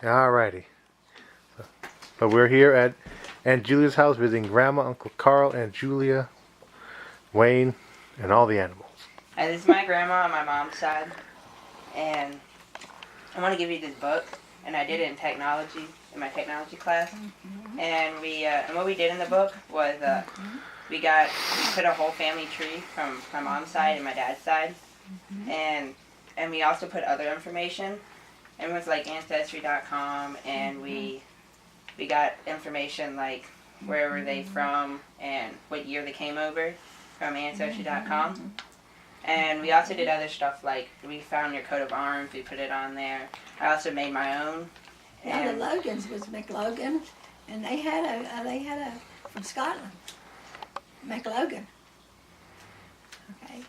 Alrighty. But we're here at Aunt Julia's house visiting Grandma, Uncle Carl, Aunt Julia, Wayne, and all the animals. Hi, this is my grandma on my mom's side, and I want to give you this book, and I did it in technology, in my technology class, and and what we did in the book was we put a whole family tree from my mom's side and my dad's side, and we also put other information, and it was like Ancestry.com, and we got information like where were they from and what year they came over from Ancestry.com. And we also did other stuff like we found your coat of arms, we put it on there. I also made my own. Yeah, the Logans was McLogan, and they had a from Scotland, McLogan. Okay.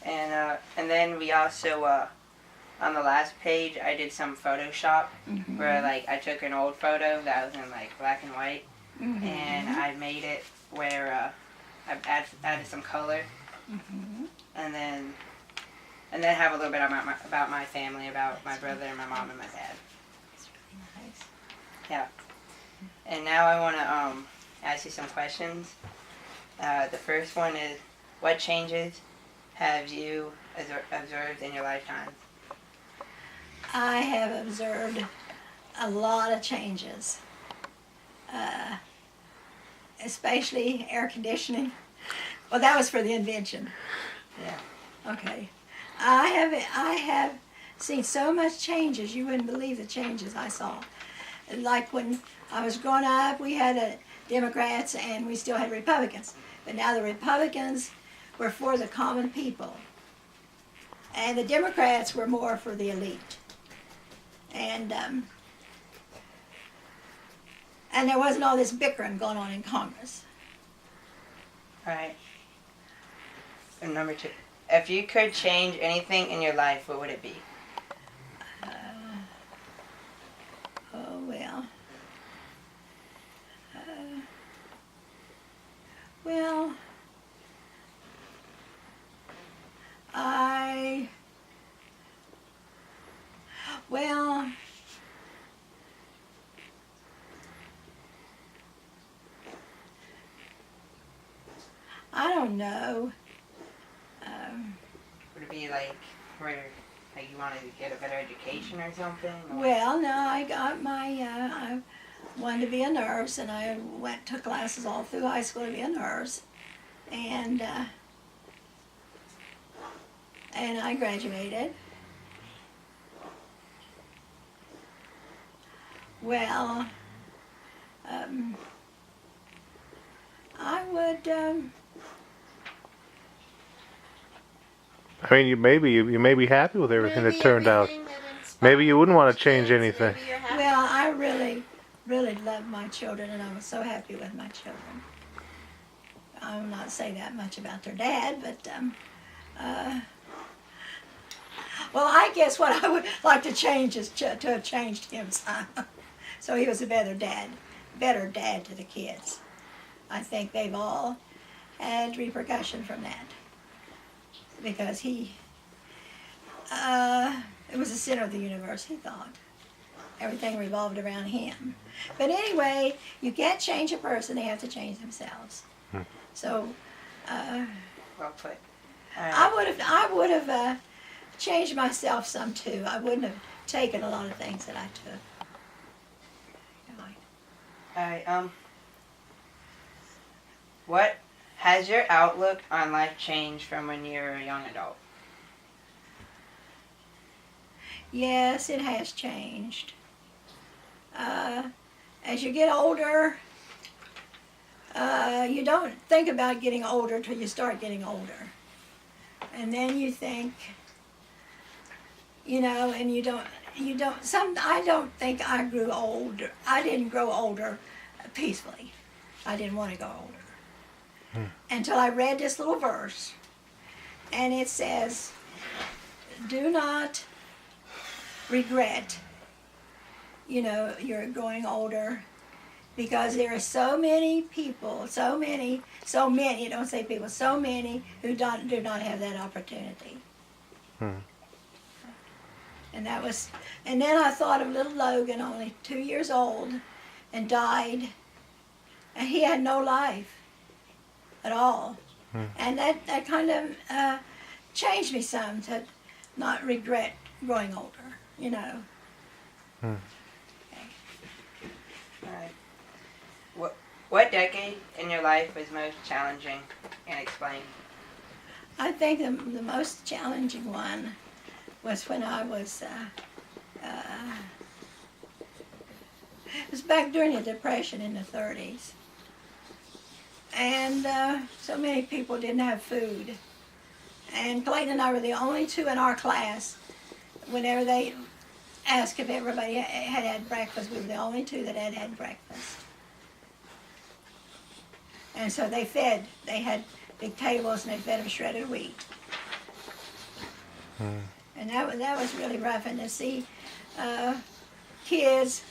And then we also on the last page I did some Photoshop where like I took an old photo that was in like black and white, and I made it where I added some color. And then have a little bit about my family, about my brother and my mom and my dad. It's really nice. Yeah. And now I want to ask you some questions. The first one is, what changes have you observed in your lifetime? I have observed a lot of changes, especially air conditioning. Well, that was for the invention. Yeah. Okay. I have seen so much changes. You wouldn't believe the changes I saw. Like when I was growing up, we had Democrats and we still had Republicans. But now the Republicans were for the common people. And the Democrats were more for the elite. And there wasn't all this bickering going on in Congress. Right. And number 2, if you could change anything in your life, what would it be? Well, I don't know. Would it be like where you wanted to get a better education or something? Or? Well, no, I got I wanted to be a nurse, and I took classes all through high school to be a nurse, and I graduated. Well, I would. I mean, you may be happy with everything that turned out. Maybe you wouldn't want to change anything. Well, I really, really love my children, and I was so happy with my children. I will not say that much about their dad, but well, I guess what I would like to change is to have changed him some, so he was a better dad to the kids. I think they've all had repercussion from that, because it was the center of the universe, he thought. Everything revolved around him. But anyway, you can't change a person, they have to change themselves. So, well put. I would have changed myself some too. I wouldn't have taken a lot of things that I took. Alright, what has your outlook on life changed from when you were a young adult? Yes, it has changed. As you get older, you don't think about getting older till you start getting older. And then you think, and you don't, I don't think I grew older. I didn't grow older peacefully. I didn't want to go older. Until I read this little verse. And it says, do not regret, you're growing older, because there are so many people, so many, don't say people, so many who do not have that opportunity. And that was, and then I thought of little Logan, only 2 years old, and died. And he had no life at all. And that kind of changed me some to not regret growing older, you know. All right. What decade in your life was most challenging, and explain? I think the most challenging one was when I was, it was back during the Depression in the 30s. And so many people didn't have food. And Clayton and I were the only two in our class. Whenever they asked if everybody had had breakfast, we were the only two that had had breakfast. And so they had big tables and they fed them shredded wheat. And that was really rough. And to see kids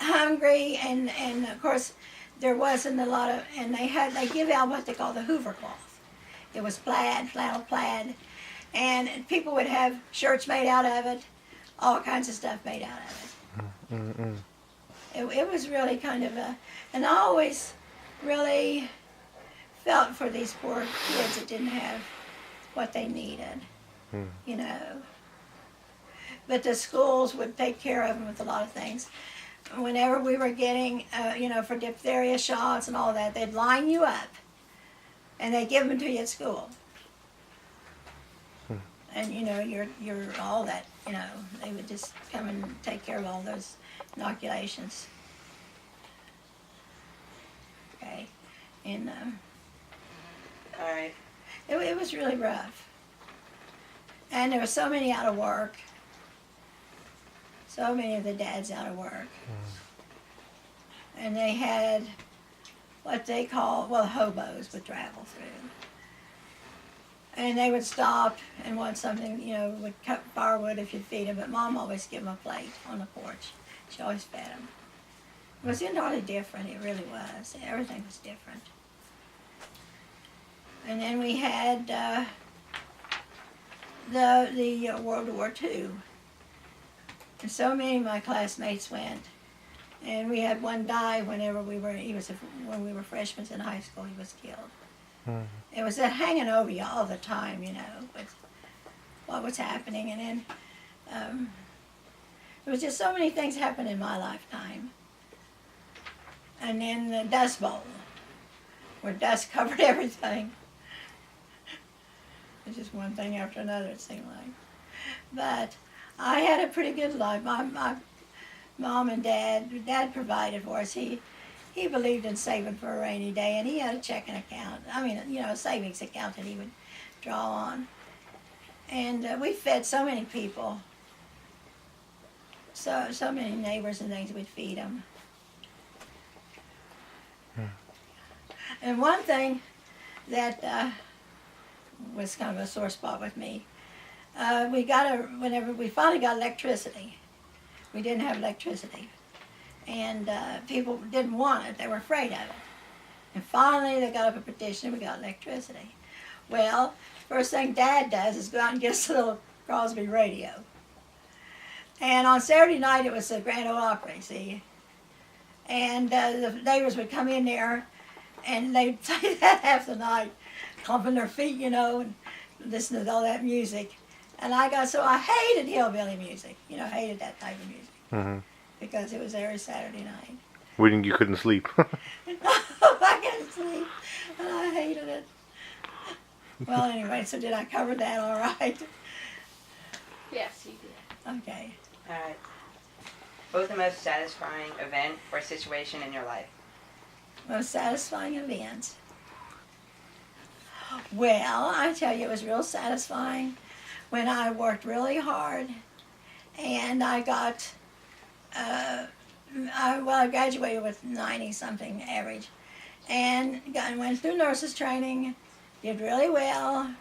hungry, and of course there wasn't a lot of, and they give out what they call the Hoover cloth. It was plaid, flannel plaid, and people would have shirts made out of it, all kinds of stuff made out of it. It was really kind of and I always really felt for these poor kids that didn't have what they needed, you know. But the schools would take care of them with a lot of things. Whenever we were getting, you know, for diphtheria shots and all that, they'd line you up, and they'd give them to you at school. And you know, you're all that, you know, they would just come and take care of all those inoculations. Okay, and All right. it was really rough. And there were so many out of work. So many of the dads out of work. And they had what they call, well, hobos would travel through. And they would stop and want something, you know, would cut firewood if you'd feed them, but Mom always gave them a plate on the porch. She always fed them. It was entirely different, it really was. Everything was different. And then we had the World War II. And so many of my classmates went. And we had one die when we were freshmen in high school. He was killed. It was that hanging over you all the time, you know, with what was happening. And then there was just so many things happened in my lifetime. And then the Dust Bowl, where dust covered everything. It's just one thing after another, it seemed like. But I had a pretty good life. My mom and dad provided for us. He believed in saving for a rainy day, and he had a checking account. I mean, you know, a savings account that he would draw on. And we fed so many people. So many neighbors and things, we'd feed them. And one thing that was kind of a sore spot with me, whenever we finally got electricity, we didn't have electricity. And people didn't want it, they were afraid of it. And finally they got up a petition and we got electricity. Well, first thing Dad does is go out and get us a little Crosby radio. And on Saturday night it was the Grand Ole Opry, see? And the neighbors would come in there and they'd say that half the night, clumping their feet, you know, and listening to all that music. And I hated hillbilly music, you know, hated that type of music. Because it was every Saturday night. You couldn't sleep. I couldn't sleep, and I hated it. Well, anyway, so did I cover that all right? Yes, you did. Okay. All right. What was the most satisfying event or situation in your life? Most satisfying event. Well, I tell you, it was real satisfying when I worked really hard, and I got, I graduated with 90-something average, and went through nurses training, did really well,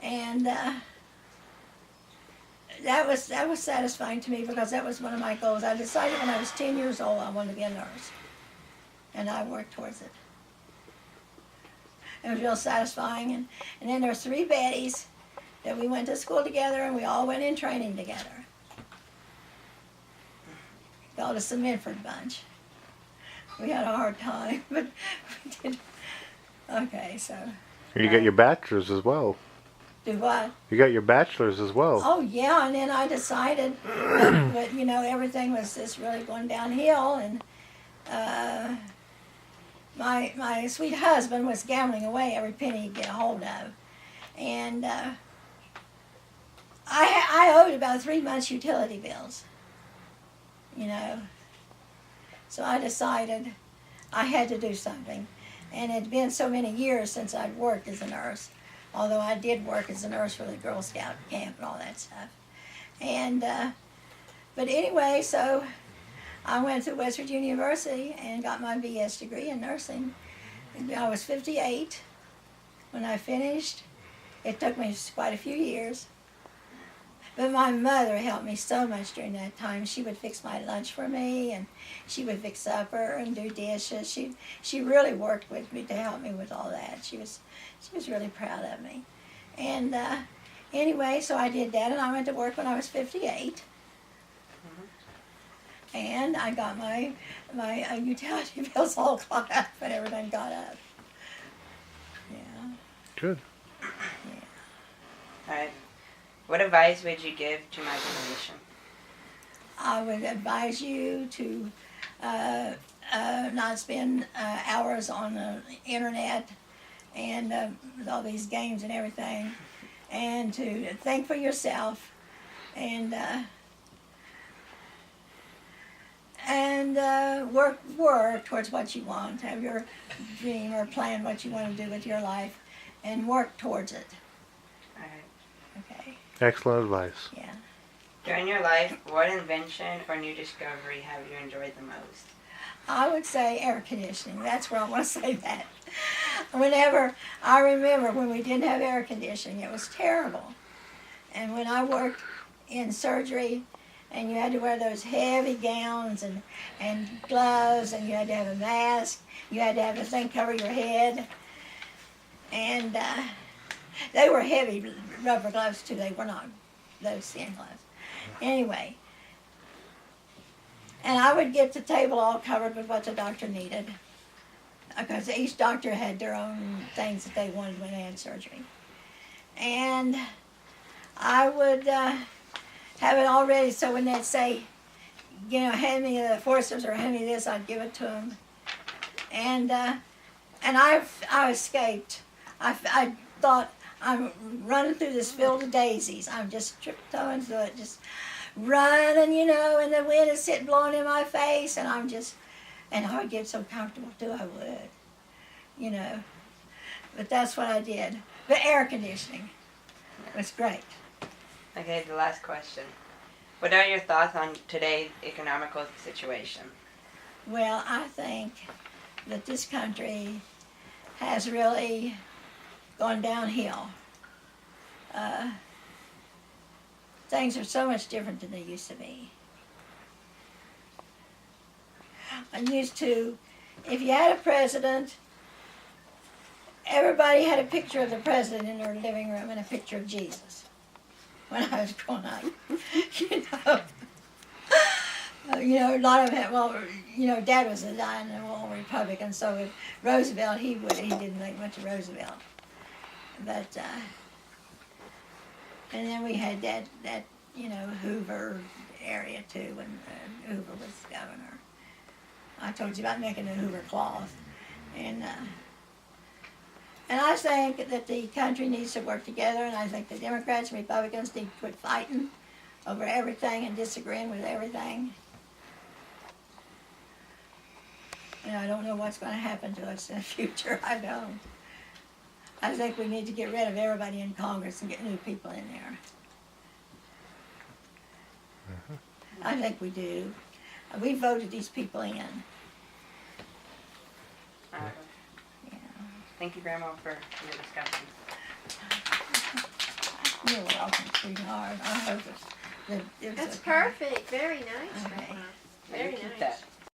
and that was satisfying to me because that was one of my goals. I decided when I was 10 years old I wanted to be a nurse, and I worked towards it. It was real satisfying, and then there were 3 Bettys, that we went to school together and we all went in training together. Called us the Minford bunch. We had a hard time, but we did. Okay, so. You got your bachelor's as well. Do what? You got your bachelor's as well. Oh yeah, and then I decided that you know, everything was just really going downhill, and my sweet husband was gambling away every penny he'd get a hold of, and I owed about 3 months' utility bills. You know, so I decided I had to do something, and it had been so many years since I'd worked as a nurse. Although I did work as a nurse for the Girl Scout camp and all that stuff. And, but anyway, so I went to West Virginia University and got my BS degree in nursing. I was 58 when I finished. It took me quite a few years. But my mother helped me so much during that time. She would fix my lunch for me, and she would fix supper and do dishes. She really worked with me to help me with all that. She was really proud of me. And anyway, so I did that, and I went to work when I was 58. And I got my utility bills all caught up and everything got up. Yeah. Good. All right. What advice would you give to my generation? I would advise you to not spend hours on the internet and with all these games and everything, and to think for yourself, and work towards what you want. Have your dream or plan what you want to do with your life, and work towards it. All right. Okay. Excellent advice. Yeah. During your life, what invention or new discovery have you enjoyed the most? I would say air conditioning. That's where I want to say that. Whenever I remember when we didn't have air conditioning, it was terrible. And when I worked in surgery, and you had to wear those heavy gowns and gloves, and you had to have a mask, you had to have the thing cover your head, and they were heavy rubber gloves too. They were not those thin gloves. Anyway, and I would get the table all covered with what the doctor needed, because each doctor had their own things that they wanted when they had surgery. And I would have it all ready, so when they'd say, you know, hand me the forceps or hand me this, I'd give it to them. And I escaped. I thought, I'm running through this field of daisies. I'm just tiptoeing through it, just running, you know, and the wind is blowing in my face, and and I would get so comfortable too, I would, you know. But that's what I did. But air conditioning was great. Okay, the last question. What are your thoughts on today's economical situation? Well, I think that this country has really gone downhill. Things are so much different than they used to be. I used to, if you had a president, everybody had a picture of the president in their living room and a picture of Jesus when I was growing up. You know, a lot of it, well, you know, Dad was a dying Republican, so with Roosevelt, he didn't think much of Roosevelt. But, and then we had that you know, Hoover area too, when Hoover was governor. I told you about making the Hoover cloth. And I think that the country needs to work together, and I think the Democrats and Republicans need to quit fighting over everything and disagreeing with everything. And I don't know what's going to happen to us in the future. I don't. I think we need to get rid of everybody in Congress and get new people in there. I think we do. We voted these people in. Yeah. Thank you, Grandma, for your discussion. You're welcome, sweetheart. I hope That's perfect. Very nice, Okay. Grandma. Maybe Very keep nice. that.